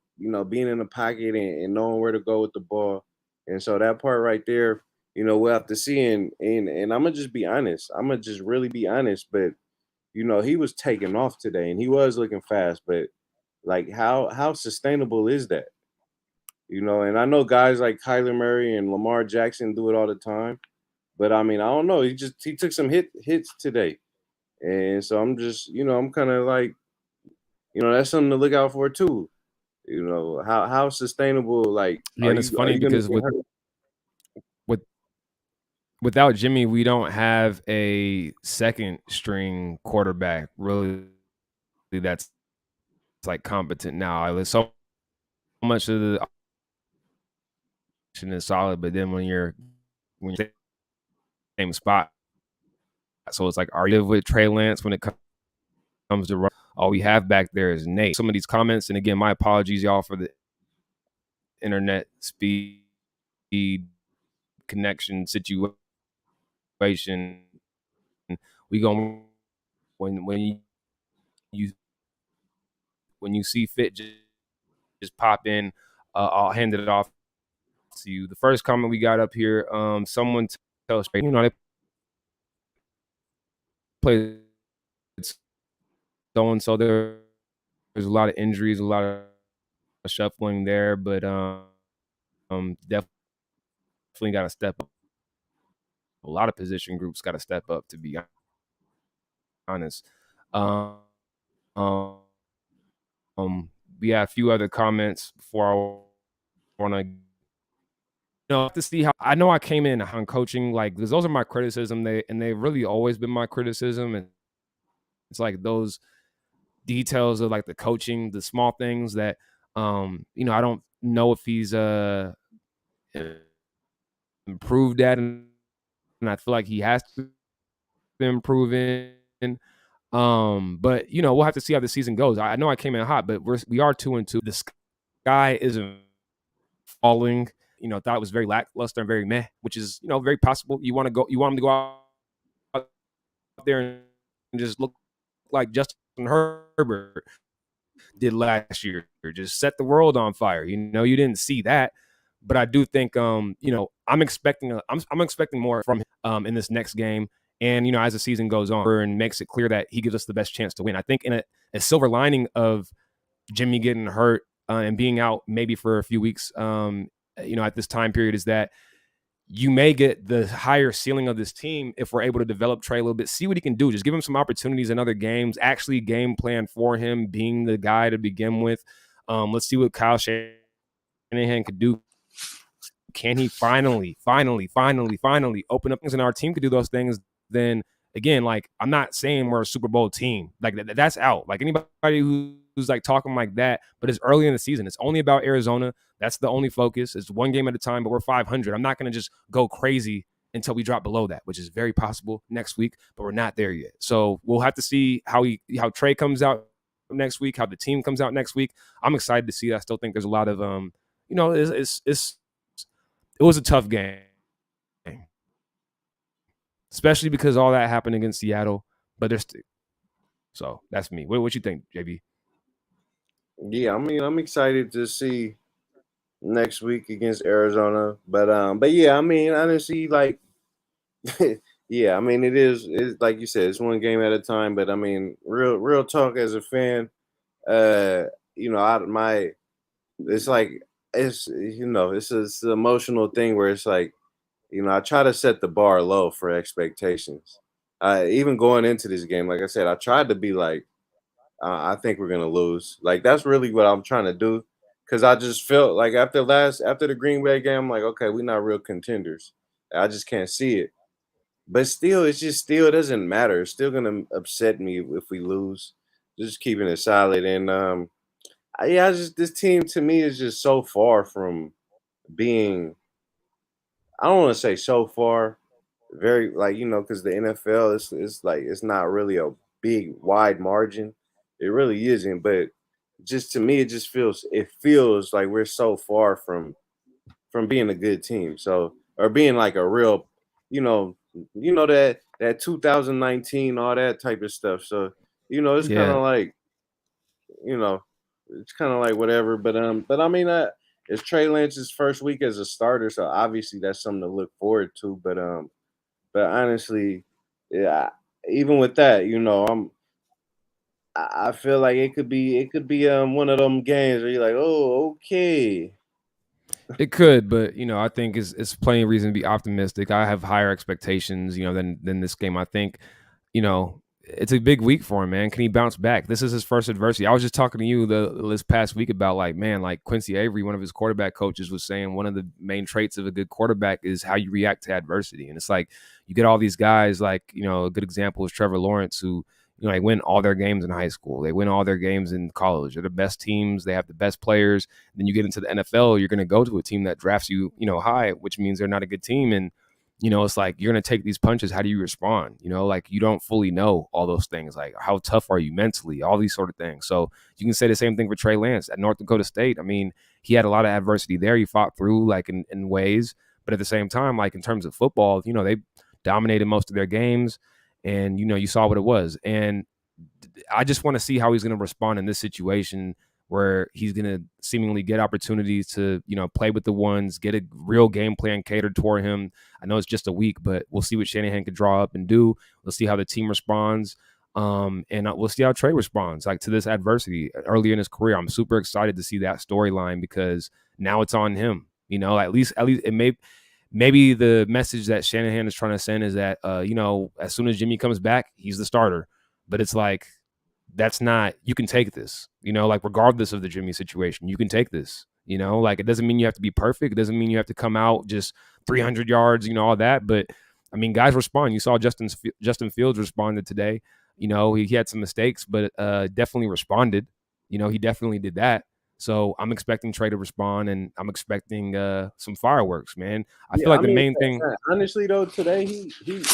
being in the pocket and knowing where to go with the ball. And so that part right there, we'll have to see. And I'm gonna just be honest. I'm gonna just really be honest. But he was taking off today and he was looking fast. But like, how sustainable is that? And I know guys like Kyler Murray and Lamar Jackson do it all the time, but I mean, I don't know. He took some hits today, and so I'm just, I'm kind of like, that's something to look out for too. How sustainable, like, Yeah, and it's are funny you gonna because get hurt? with without Jimmy, we don't have a second string quarterback really that's like competent now. Like, so much of the option is solid, but then when you're in the same spot, so it's like, are you with Trey Lance when it comes to run? All we have back there is Nate. Some of these comments, and again, my apologies, y'all, for the internet speed connection situation. We going when you when you see fit, just pop in. I'll hand it off to you. The first comment we got up here, someone tells they play so and so. There's a lot of injuries, a lot of shuffling there, but definitely got to step up. A lot of position groups got to step up, to be honest. Um, um, we had a few other comments before I want to see how I know I came in on coaching, like, because those are my criticism. They've really always been my criticism, and it's like those details of like the coaching, the small things that I don't know if he's improved that, and I feel like he has to improve in. But we'll have to see how the season goes. I know I came in hot, but we are 2-2. The sky isn't falling. Thought it was very lackluster and very meh, which is very possible. You want him to go out there and just look like Justin Herbert did last year, just set the world on fire. You didn't see that, but I do think I'm expecting I'm expecting more from him in this next game. And as the season goes on and makes it clear that he gives us the best chance to win. I think in a silver lining of Jimmy getting hurt and being out maybe for a few weeks, at this time period, is that you may get the higher ceiling of this team if we're able to develop Trey a little bit, see what he can do. Just give him some opportunities in other games, actually game plan for him being the guy to begin with. Let's see what Kyle Shanahan could do. Can he finally open up things, and our team could do those things? Then again, like, I'm not saying we're a Super Bowl team. Like, that's out. Like, anybody who's like talking like that, but it's early in the season. It's only about Arizona. That's the only focus. It's one game at a time, but we're 500. I'm not going to just go crazy until we drop below that, which is very possible next week, but we're not there yet. So we'll have to see how Trey comes out next week, how the team comes out next week. I'm excited to see that. I still think there's a lot of it was a tough game, especially because all that happened against Seattle. But so that's me. What you think, JB? Yeah, I mean, I'm excited to see next week against Arizona, but yeah, I mean, honestly, like, yeah, I mean, it's like you said, it's one game at a time. But I mean, real talk, as a fan, uh, I my it's like it's an emotional thing where it's like, I try to set the bar low for expectations. Even going into this game, like I said, I tried to be like, I think we're gonna lose. Like, that's really what I'm trying to do, because I just felt like after the Green Bay game, I'm like, okay, we're not real contenders. I just can't see it. But still, it doesn't matter. It's still gonna upset me if we lose. Just keeping it solid. And yeah, this team to me is just so far from being. I don't want to say so far, very, like, because the NFL is like, it's not really a big wide margin. It really isn't. But just to me, it feels like we're so far from being a good team. So, or being like a real, you know, that 2019, all that type of stuff. So, it's kind Yeah, of like, you know, it's kind of like whatever. But I mean, it's Trey Lance's first week as a starter, so obviously that's something to look forward to. But honestly, yeah, even with that, I feel like it could be one of them games where you're like, oh, okay. It could, but I think it's plenty of reason to be optimistic. I have higher expectations, than this game. I think, it's a big week for him, man. Can he bounce back? This is his first adversity. I was just talking to you this past week about like Quincy Avery, one of his quarterback coaches, was saying one of the main traits of a good quarterback is how you react to adversity. And it's like you get all these guys, like, a good example is Trevor Lawrence, who they win all their games in high school. They win all their games in college. They're the best teams. They have the best players. Then you get into the NFL, you're going to go to a team that drafts you, high, which means they're not a good team. And, it's like you're going to take these punches. How do you respond? Like you don't fully know all those things. Like how tough are you mentally? All these sort of things. So you can say the same thing for Trey Lance at North Dakota State. I mean, he had a lot of adversity there. He fought through like in ways. But at the same time, like in terms of football, they dominated most of their games. And, you saw what it was. And I just want to see how he's going to respond in this situation where he's going to seemingly get opportunities to, play with the ones, get a real game plan catered toward him. I know it's just a week, but we'll see what Shanahan can draw up and do. We'll see how the team responds. And we'll see how Trey responds like to this adversity early in his career. I'm super excited to see that storyline because now it's on him. At least it maybe the message that Shanahan is trying to send is that, as soon as Jimmy comes back, he's the starter. But it's like, that's not, you can take this, like regardless of the Jimmy situation, you can take this, like it doesn't mean you have to be perfect. It doesn't mean you have to come out just 300 yards, all that. But I mean, guys respond. You saw Justin Fields responded today. He had some mistakes, but definitely responded. He definitely did that. So I'm expecting Trey to respond, and I'm expecting some fireworks, man. I feel like the main thing. Honestly, though, today he did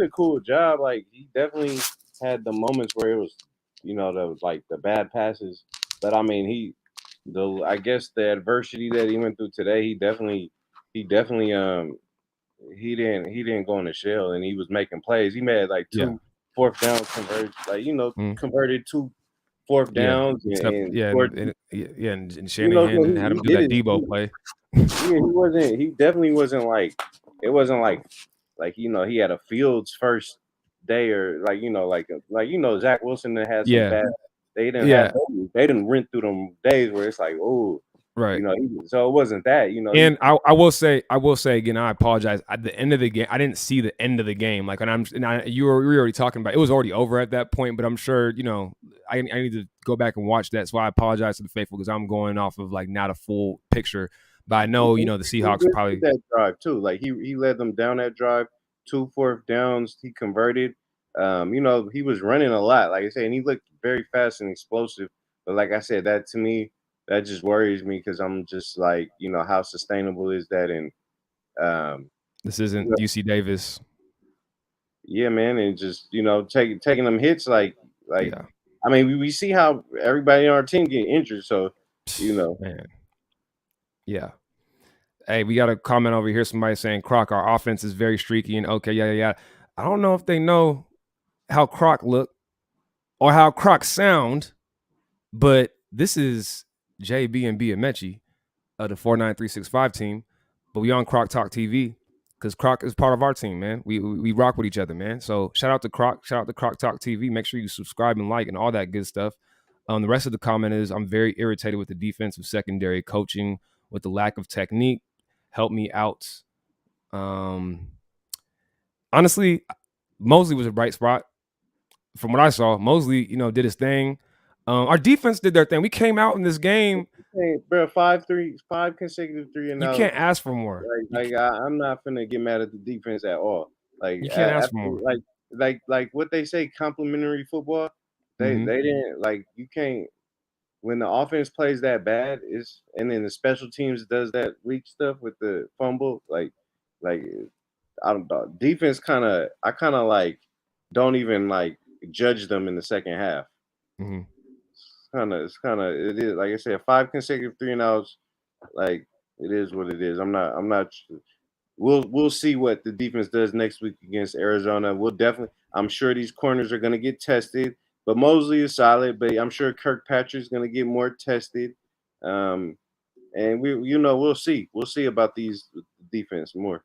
a cool job. Like he definitely had the moments where it was, the bad passes. But I mean, I guess the adversity that he went through today, he definitely he didn't go in the shell, and he was making plays. He made like Yeah. two fourth down converted, converted two fourth Yeah, downs except and yeah, scored. and So Shanahan had he him do did that it. Debo play. He wasn't. He definitely wasn't like. It wasn't like he had a Fields first day or Zach Wilson that had some Yeah, bad. They didn't have yeah, those. They didn't rent through them days where it's like, oh, right. so it wasn't that. And I will say again, I apologize. At the end of the game, I didn't see the end of the game. Like, we were already talking about it was already over at that point. But I'm sure I need to go back and watch that. So I apologize to the faithful because I'm going off of like not a full picture. But I know the Seahawks He probably. did that drive too. Like he led them down that drive, two fourth downs. He converted. He was running a lot. Like I said, and he looked very fast and explosive. But like I said, that to me, that just worries me because I'm just like, how sustainable is that? And um, This you isn't know, UC Davis. yeah, man, and just taking them hits like Yeah, I mean, we see how everybody on our team get injured. So man. Yeah. Hey, we got a comment over here. Somebody saying Croc, our offense is very streaky and okay, yeah. I don't know if they know how Croc look or how Croc sound, but this is JB and B Amechi of the 49365 team. But we on Croc Talk TV because Croc is part of our team, man. We rock with each other, man. So shout out to Croc, shout out to Croc Talk TV. Make sure you subscribe and like and all that good stuff. The rest of the comment is I'm very irritated with the defensive secondary coaching with the lack of technique. Help me out. Honestly, Mosley was a bright spot from what I saw. Mosley, did his thing. Our defense did their thing. We came out in this game. hey, bro, 5 consecutive 3-and-outs. You can't ask for more. I'm not finna get mad at the defense at all. Like You can't ask for after more. like what they say, complimentary football. Mm-hmm. They didn't like you can't when the offense plays that bad is and then the special teams does that weak stuff with the fumble like I don't know defense kind of like don't even like judge them in the second half. Mm-hmm. It is like I said, 5 consecutive 3-and-outs. Like it is what it is. I'm not. We'll see what the defense does next week against Arizona. We'll definitely. I'm sure these corners are going to get tested. But Mosley is solid. But I'm sure Kirkpatrick's going to get more tested. And we'll see. We'll see about these defense more.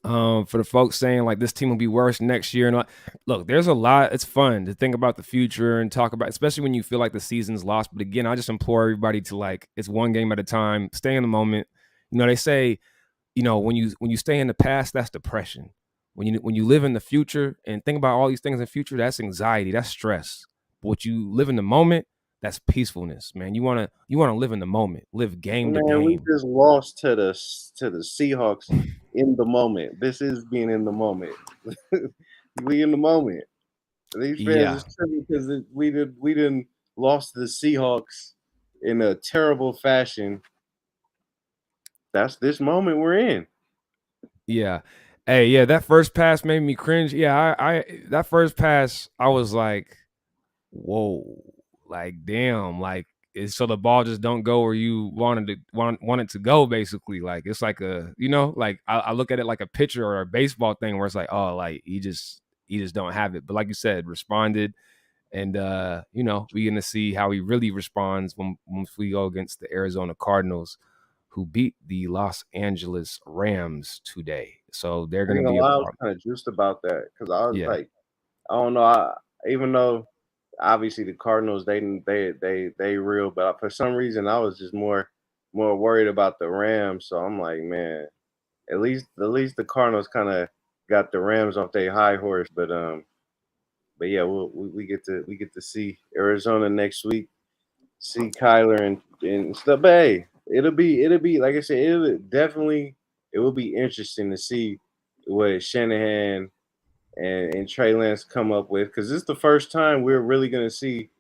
For the folks saying like this team will be worse next year, and all, look, there's a lot. It's fun to think about the future and talk about, especially when you feel like the season's lost. But again, I just implore everybody to, like, it's one game at a time. Stay in the moment. They say, when you stay in the past, that's depression. When you live in the future and think about all these things in the future, that's anxiety, that's stress. But what you live in the moment, that's peacefulness, man. You wanna live in the moment, live game to Man, we game. just lost to the Seahawks in the moment. This is being in the moment. We in the moment. These fans Yeah, is tripping because we didn't lost to the Seahawks in a terrible fashion. That's this moment we're in. yeah. Hey, yeah, that first pass made me cringe. Yeah, I that first pass, I was like, whoa, like damn, like it's so the ball just don't go where you want it to go. Basically, like it's like like I look at it like a pitcher or a baseball thing where it's like, oh, like he just don't have it. But like you said, responded, and we're gonna see how he really responds once we go against the Arizona Cardinals, who beat the Los Angeles Rams today. So they're I gonna ain't gonna be a lie, I was part. kind of juiced about that because I was Yeah, like, I don't know. Even though obviously the Cardinals they real, but for some reason I was just more worried about the Rams. So I'm like, man, at least the Cardinals kind of got the Rams off their high horse. But yeah, we get to see Arizona next week, see Kyler and stuff. But hey, it'll be like I said, it will be interesting to see what Shanahan and Trey Lance come up with because this is the first time we're really gonna see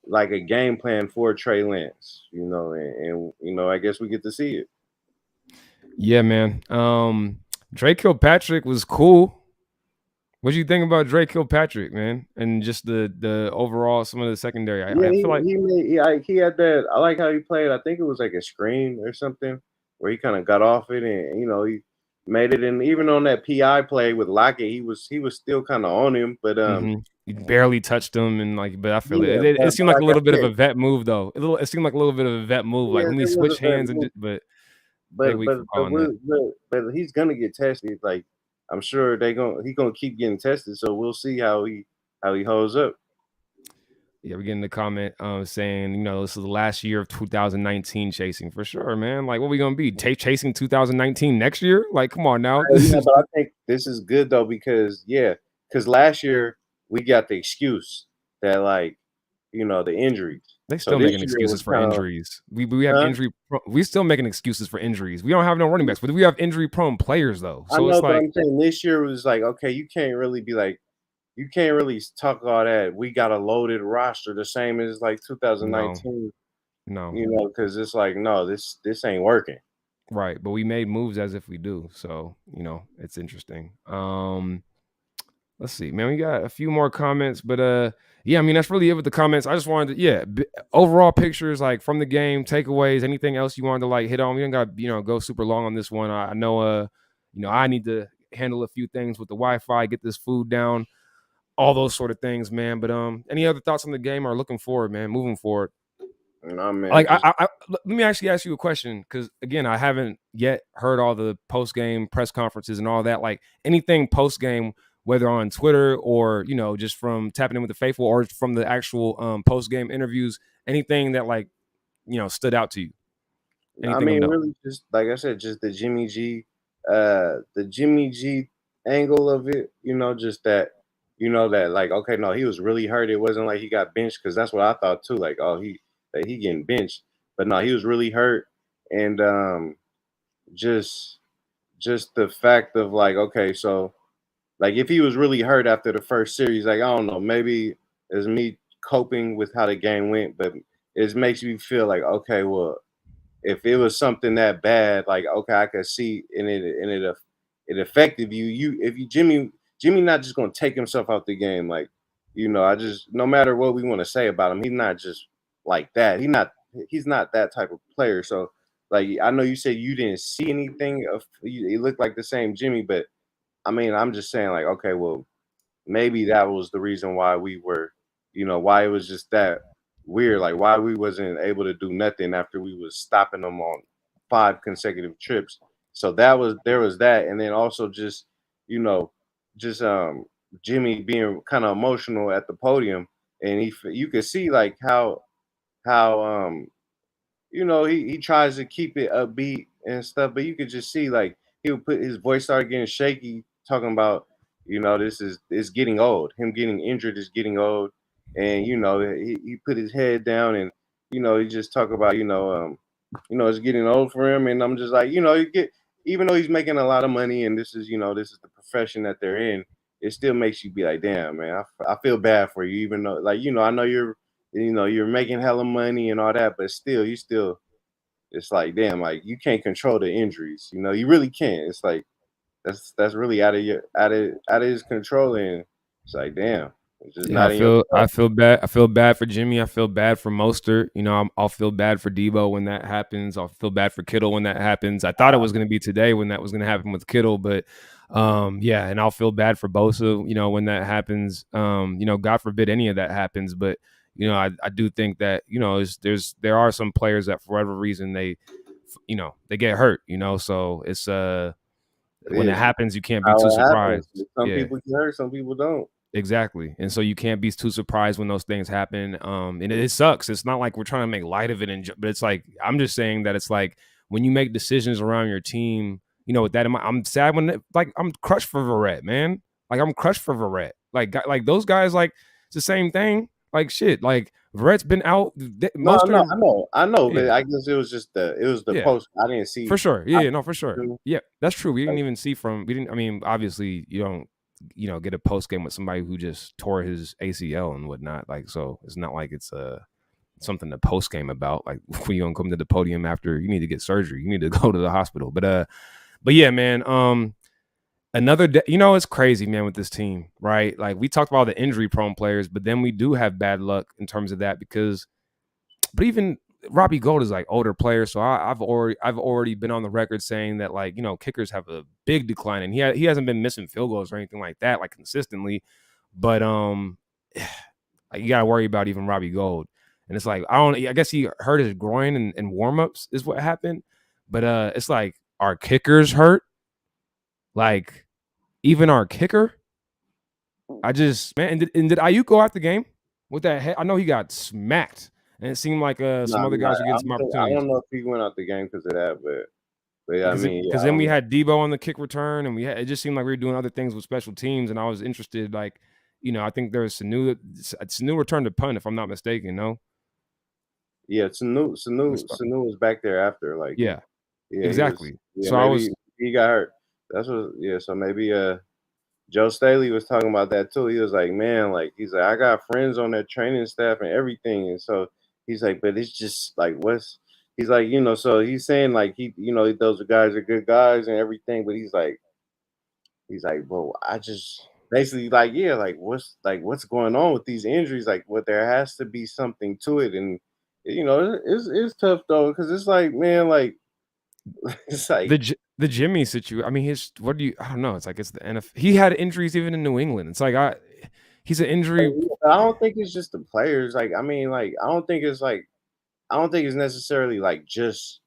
like a game plan for Trey Lance, and I guess we get to see it. yeah, man. Drake Kilpatrick was cool. What do you think about Drake Kilpatrick, man? And just the overall some of the secondary. Yeah, I feel like he had that. I like how he played. I think it was like a screen or something where he kind of got off it and he made it. And even on that PI play with Lockett, he was still kind of on him. But he barely touched him, and like, but I feel it. yeah, It but seemed like a like I little bit of a said, vet move, though. It seemed like a little bit of a vet move. Like, yeah, let me there was switch a bad hands move, but they but weak but for but calling we that. but he's gonna get tested. Like I'm sure he gonna keep getting tested. So we'll see how he holds up. Yeah, we're getting the comment saying, this is the last year of 2019 chasing for sure, man. Like, what we gonna be chasing 2019 next year? Like, come on now. This Yeah, is but I think this is good though because last year we got the excuse that the injuries. they So still this making year was excuses for kind of injuries. We have huh? injury. We still making excuses for injuries. We don't have no running backs, but we have injury prone players though. I So it's know, but like, I'm saying this year was like, okay, you can't really talk all that. We got a loaded roster the same as like no, 2019, no. because it's like, no, this ain't working. Right, but we made moves as if we do. So, it's interesting. Let's see, man. We got a few more comments, but yeah, I mean that's really it with the comments. I just wanted to, yeah, overall pictures like from the game, takeaways, anything else you wanted to like hit on. We didn't got go super long on this one. I know I need to handle a few things with the Wi-Fi, get this food down, all those sort of things, man. But any other thoughts on the game or looking forward, man, moving forward? No man, Like just let me actually ask you a question because again, I haven't yet heard all the post game press conferences and all that. Like anything post game, whether on Twitter or just from tapping in with the faithful or from the actual post game interviews, anything that like stood out to you, I anything of mean, note. really, just like I said, just the Jimmy G angle of it. Just that like, okay, no, he was really hurt. It wasn't like he got benched because that's what I thought too. Like, oh, he getting benched, but no, he was really hurt, and just just the fact of like, okay, so like if he was really hurt after the first series, like I don't know, maybe it's me coping with how the game went, but it makes me feel like, okay, well, if it was something that bad, like okay, I could see it affected you. If you Jimmy not just gonna take himself out the game. Like, I just no matter what we want to say about him, he's not just like that. He's not that type of player. So like I know you said you didn't see anything of he looked like the same Jimmy, but I mean I'm just saying like okay, well maybe that was the reason why why it was just that weird, like why we wasn't able to do nothing after we was stopping them on 5 consecutive trips. So there was that, and then also just you know just Jimmy being kind of emotional at the podium, and you could see like how he tries to keep it upbeat and stuff, but you could just see like he would put his voice started getting shaky, talking about this is it's getting old. Him getting injured is getting old, and he put his head down and he just talk about it's getting old for him, and I'm just like you get even though he's making a lot of money and this is the profession that they're in, it still makes you be like, damn man, I feel bad for you, even though like I know you're making hella money and all that, but still, it's like, damn, like you can't control the injuries. You really can't. It's like that's really out of his control, and it's like, damn, it's just Yeah, not in your I control. feel bad. I feel bad for Jimmy. I feel bad for Mostert. I'll feel bad for Debo when that happens. I'll feel bad for Kittle when that happens. I thought it was going to be today when that was going to happen with Kittle, but yeah, and I'll feel bad for Bosa. When that happens. God forbid any of that happens, but I do think that there are some players that for whatever reason they get hurt. So it's when it It's happens, you can't be how too it happens. surprised. Some Yeah. people get hurt, some people don't. Exactly. And so you can't be too surprised when those things happen. And it sucks. It's not like we're trying to make light of it, but it's like I'm just saying that it's like when you make decisions around your team, with that in mind, I'm sad like I'm crushed for Verrett, man. Like I'm crushed for Verrett. Like those guys, like it's the same thing. Like shit. Like Verrett's been out. No, Most no, of I know, yeah, but I guess it was the yeah. post. I didn't For see. sure. I Yeah, no, for sure. Yeah, that's true. We didn't like, even see we didn't, I mean, obviously you don't, get a post game with somebody who just tore his ACL and whatnot. Like, so it's not like it's something to post game about. Like when you don't come to the podium after you need to get surgery, you need to go to the hospital. But yeah, man, another day, it's crazy, man, with this team, right? Like we talked about the injury prone players, but then we do have bad luck in terms of that because but even Robbie Gold is like older player, so I've already been on the record saying that like kickers have a big decline, and he hasn't been missing field goals or anything like that like consistently, but like, you gotta worry about even Robbie Gold, and it's like I guess he hurt his groin in warm ups is what happened, but it's like our kickers hurt, like even our kicker. I just man, and did Ayuk go out the game with that head? I know he got smacked. And it seemed like some other guys were getting some I opportunities. don't know if he went out the game because of that, but yeah, I mean, yeah, Because I then we don't know. had Debo on the kick return, and it just seemed like we were doing other things with special teams, and I was interested. Like, I think there was Sanu returned to punt, if I'm not mistaken. No, Yeah, Sanu was back there after, like, yeah, yeah, he was, exactly. yeah, So I maybe was he got hurt. That's what, yeah. So maybe Joe Staley was talking about that too. He was like, man, like he's like, I got friends on that training staff and everything, and so he's like, but it's just like what's he's like, so he's saying like those guys are good guys and everything, but he's like, bro, I just basically like, yeah, like what's going on with these injuries? Like, what there has to be something to it, and it's tough though, because it's like, man, like it's like the Jimmy situation. I mean, I don't know. It's like it's the NFL. He had injuries even in New England. It's like he's an injury. I don't think it's just the players. Like, I mean, like, I don't think it's necessarily like just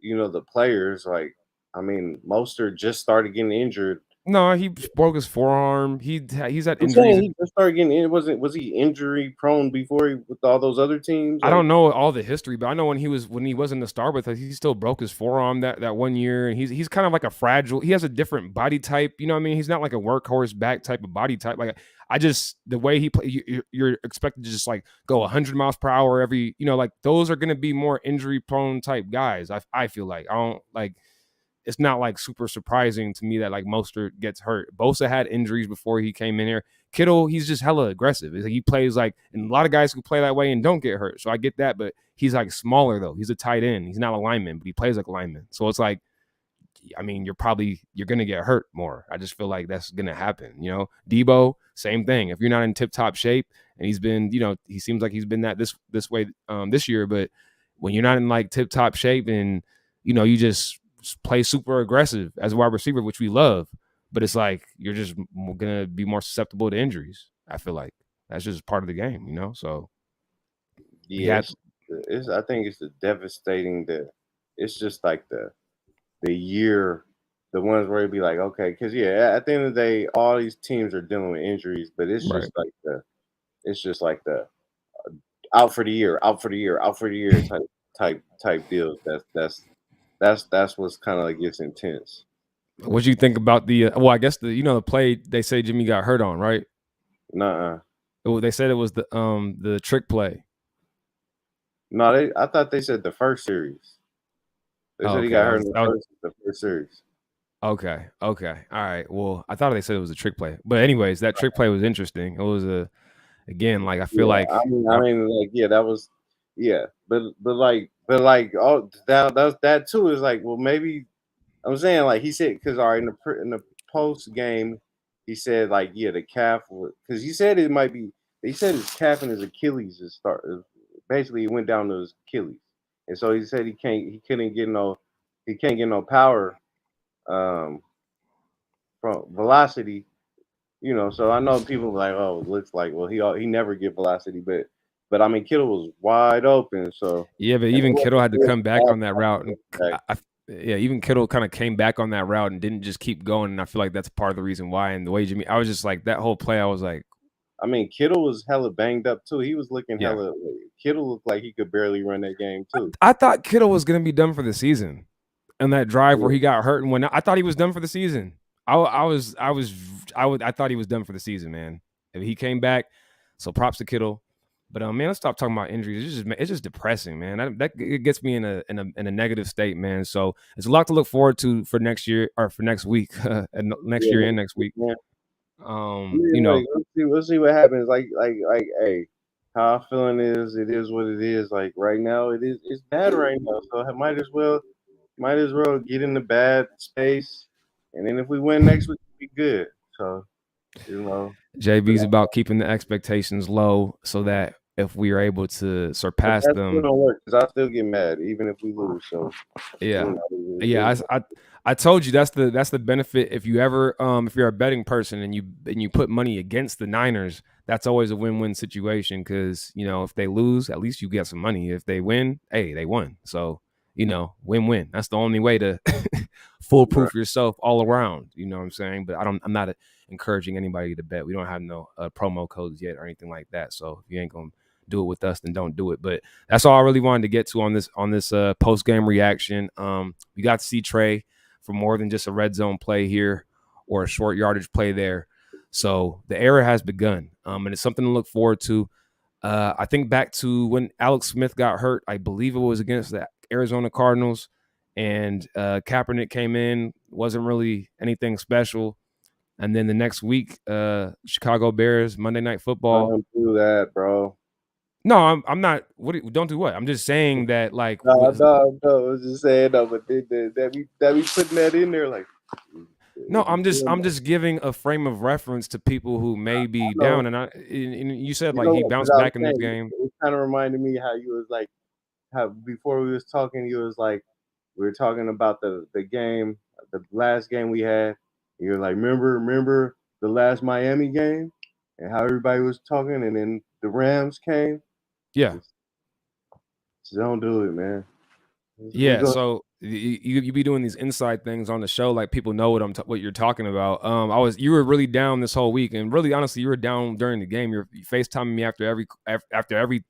the players. Like, I mean, Mostert just started getting injured. No, he broke his forearm. He's had I'm injuries. saying he just started getting in. Was he injury prone before he with all those other teams? I Like, don't know all the history, but I know when he wasn't the star with us, he still broke his forearm that one year, and he's kind of like a fragile. He has a different body type. You know what I mean? He's not like a workhorse back type of body type. Like I just the way he play, you're expected to just like go 100 miles per hour every. Like those are going to be more injury prone type guys. I feel like I don't like it's not like super surprising to me that like Mostert gets hurt. Bosa had injuries before he came in here. Kittle, he's just hella aggressive. It's like he plays like, and a lot of guys who play that way and don't get hurt. So I get that, but he's like smaller though. He's a tight end. He's not a lineman, but he plays like a lineman. So it's like, I mean, you're gonna get hurt more. I just feel like that's gonna happen. Debo, same thing. If you're not in tip top shape, and he's been, he seems like he's been that this way this year, but when you're not in like tip top shape and you just play super aggressive as a wide receiver, which we love, but it's like you're just gonna be more susceptible to injuries. I feel like that's just part of the game. So we had yes, I think it's the devastating. It's just like the year, the ones where it'd be like, okay, because yeah, at the end of the day, all these teams are dealing with injuries, but Right. it's just like the out for the year, out for the year, out for the year type deals. That's what's kind of like gets intense. What do you think about the? Well, I guess the play they say Jimmy got hurt on, right? Nuh-uh. They said it was the trick play. No, I thought they said the first series. They Oh, said he okay, got hurt in the first series. okay. All right. Well, I thought they said it was a trick play, but anyways, that trick play was interesting. It was again, like I feel Yeah, like I mean, like, yeah, that was, yeah, but oh, that too is like, well, maybe I'm saying like he said because all right in the post game, he said like yeah the calf because he said it might be he said his calf and his Achilles basically it went down to his Achilles, and so he said he can't get no power um from velocity. So I know people like, oh, it looks like, well, he never get velocity, but I mean, Kittle was wide open, so yeah, but and it even Kittle wasn't had to good come back bad on that route, and back. yeah, even Kittle kind of came back on that route and didn't just keep going. And I feel like that's part of the reason why. And the way Jimmy, I was just like that whole play. I was like, I mean, Kittle was hella banged up too. He was looking yeah, hella. Kittle looked like he could barely run that game too. I thought Kittle was gonna be done for the season. And that drive where Yeah, he got hurt and when I thought he was done for the season. I thought he was done for the season, man. If he came back, so props to Kittle. But man, let's stop talking about injuries. It's just depressing, man. That it gets me in a negative state, man. So it's a lot to look forward to for next year or for next week, and next yeah, year and next week. yeah. You Yeah, like know, we'll see what happens. Hey, how I feeling is it is what it is. Like right now, it's bad right now. So I might as well get in the bad space, and then if we win next week, we good. So you know, but JB's about keeping the expectations low so that if we are able to surpass that still them. don't work because I still get mad even if we lose. So Yeah. it Yeah, I told you that's the benefit if you ever if you're a betting person and you put money against the Niners, that's always a win-win situation because if they lose, at least you get some money. If they win, hey, they won. So, win-win. That's the only way to right. foolproof yourself all around. You know what I'm saying? But I'm not encouraging anybody to bet. We don't have no promo codes yet or anything like that. So if you ain't gonna do it with us, then don't do it. But that's all I really wanted to get to on this post game reaction. We got to see Trey for more than just a red zone play here or a short yardage play there. So the era has begun, and it's something to look forward to. I think back to when Alex Smith got hurt. I believe it was against the Arizona Cardinals, and Kaepernick came in. Wasn't really anything special. And then the next week, Chicago Bears Monday Night Football. Don't do that, bro. No, I'm not. Don't do what? I'm just saying that like No. I was just saying no, but that be putting that in there like. no, Be I'm doing that. just giving a frame of reference to people who may I be know. down. And you said You like know he what? Because bounced I was back in this saying game. it kind of reminded me how you was like how before we was talking, you was like we were talking about the game, the last game we had. You're like, remember the last Miami game and how everybody was talking, and then the Rams came. Yeah, Just, just don't do it, man. We yeah. go. So you be doing these inside things on the show, like people know what you're talking about. You were really down this whole week, and really honestly, you were down during the game. You're FaceTiming me after every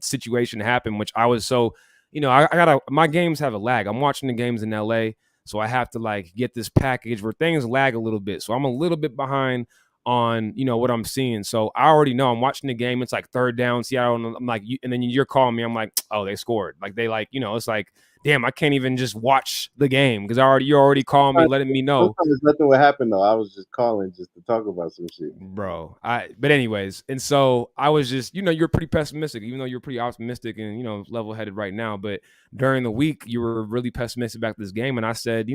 situation happened, which I was so I gotta my games have a lag. I'm watching the games in LA, so I have to like get this package where things lag a little bit. So I'm a little bit behind on what I'm seeing. So I already know I'm watching the game. It's like third down, Seattle, and I'm like, and then you're calling me. I'm like, oh, they scored. Like they it's like damn, I can't even just watch the game because you're already calling me, letting me know, Sometimes nothing would happen though. I was just calling just to talk about some shit. bro. But anyways, and so I was just, you're pretty pessimistic, even though you're pretty optimistic and level headed right now. But during the week, you were really pessimistic about this game, and I said,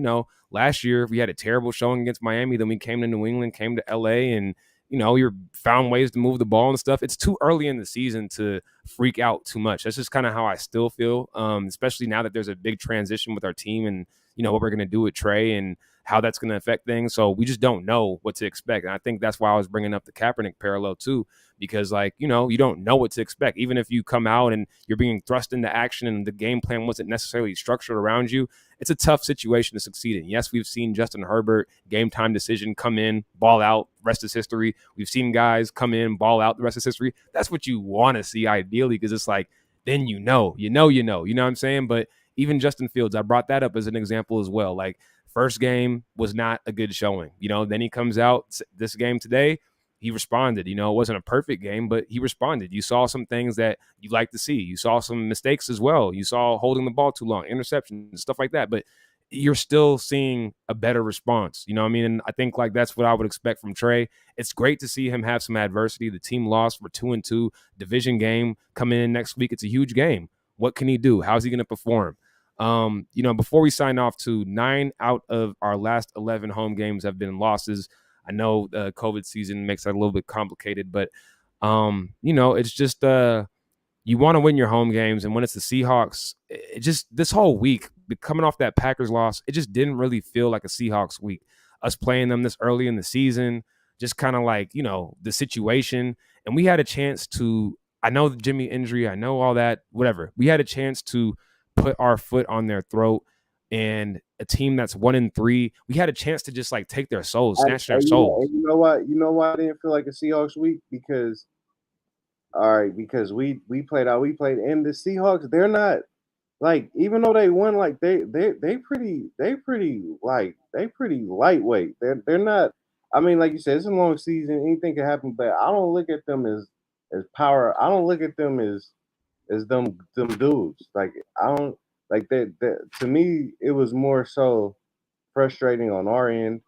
last year we had a terrible showing against Miami, then we came to New England, came to LA, and you found ways to move the ball and stuff. It's too early in the season to freak out too much. That's just kind of how I still feel, especially now that there's a big transition with our team and, what we're going to do with Trey and how that's going to affect things. So we just don't know what to expect. And I think that's why I was bringing up the Kaepernick parallel too, because you don't know what to expect. Even if you come out and you're being thrust into action and the game plan wasn't necessarily structured around you, it's a tough situation to succeed in. Yes, we've seen Justin Herbert, game time decision, come in, ball out, rest is history. We've seen guys come in, ball out, the rest is history. That's what you want to see ideally, because it's then you know what I'm saying? But even Justin Fields, I brought that up as an example as well. First game was not a good showing. Then he comes out this game today. He responded. It wasn't a perfect game, but he responded. You saw some things that you like to see. You saw some mistakes as well. You saw holding the ball too long, interceptions, stuff like that. But you're still seeing a better response. You know what I mean? And I think that's what I would expect from Trey. It's great to see him have some adversity. The team lost for 2-2, division game coming in next week. It's a huge game. What can he do? How's he going to perform? Before we sign off, 9 out of our last 11 home games have been losses. I know the COVID season makes that a little bit complicated, but it's just you want to win your home games, and when it's the Seahawks, it just this whole week coming off that Packers loss, it just didn't really feel like a Seahawks week. Us playing them this early in the season, just kind of the situation, and we had a chance to. I know the Jimmy injury, I know all that, whatever. We had a chance to put our foot on their throat, and a team that's 1-3, we had a chance to just take their souls, snatch their souls. You know what? You know why I didn't feel like a Seahawks week? Because we played out, and the Seahawks, they're not even though they won, they pretty lightweight. They're not. I mean, like you said, it's a long season. Anything can happen, but I don't look at them as power. I don't look at them as them dudes. I don't that. To me, it was more so frustrating on our end.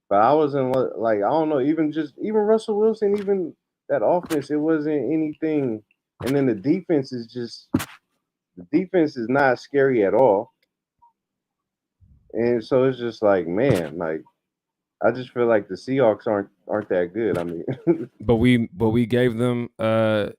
But I wasn't I don't know. Even Russell Wilson, even that offense, it wasn't anything. And then the defense is not scary at all. And so it's just man, I just feel like the Seahawks aren't that good. I mean, but we gave them I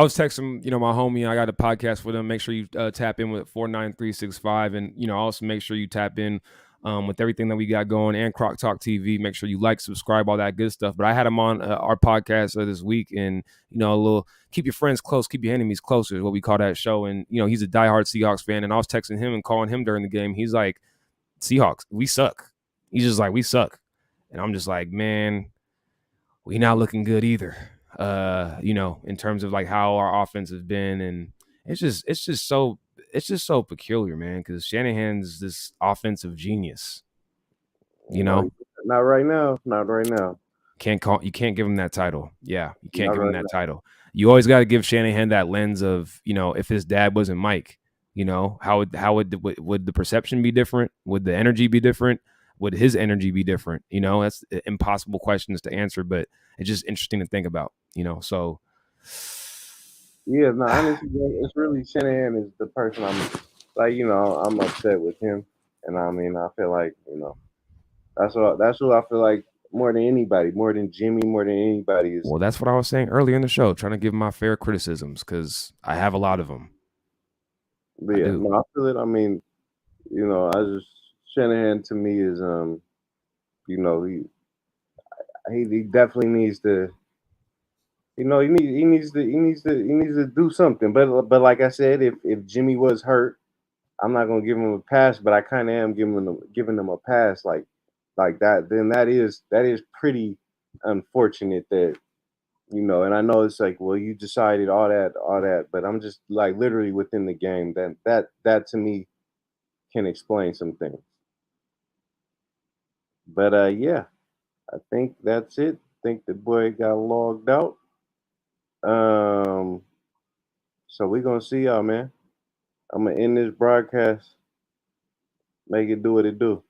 was texting my homie. I got a podcast with him. Make sure you tap in with 49365, and also make sure you tap in with everything that we got going, and Croc Talk TV. Make sure you subscribe, all that good stuff. But I had him on our podcast this week, and a little keep your friends close, keep your enemies closer is what we call that show. And he's a diehard Seahawks fan, and I was texting him and calling him during the game. He's like, Seahawks, we suck. He's just we suck. And I'm just man, we not looking good either. In terms of how our offense has been, and it's just so peculiar, man, because Shanahan's this offensive genius. not right now. Not right now. You can't give him that title. Yeah, you can't give him that title. You always got to give Shanahan that lens of, if his dad wasn't Mike, how would the perception be different? Would the energy be different? Would his energy be different? That's impossible questions to answer, but it's just interesting to think about, so. Yeah, no, honestly, it's really Shanahan is the person I'm upset with him. And I mean, I feel that's what I feel like more than anybody, more than Jimmy, more than anybody is. Well, that's what I was saying earlier in the show, trying to give my fair criticisms, because I have a lot of them. But yeah, no, I feel it. I mean, Shanahan to me is he definitely needs to he needs to do something. But like I said, if Jimmy was hurt, I'm not gonna give him a pass, but I kind of am giving him a pass like that. Then that is pretty unfortunate that and I know it's well, you decided all that, but I'm just literally within the game. That to me can explain some things. But yeah, I think that's it. I think the boy got logged out. So we're gonna see y'all, man. I'm gonna end this broadcast. Make it do what it do.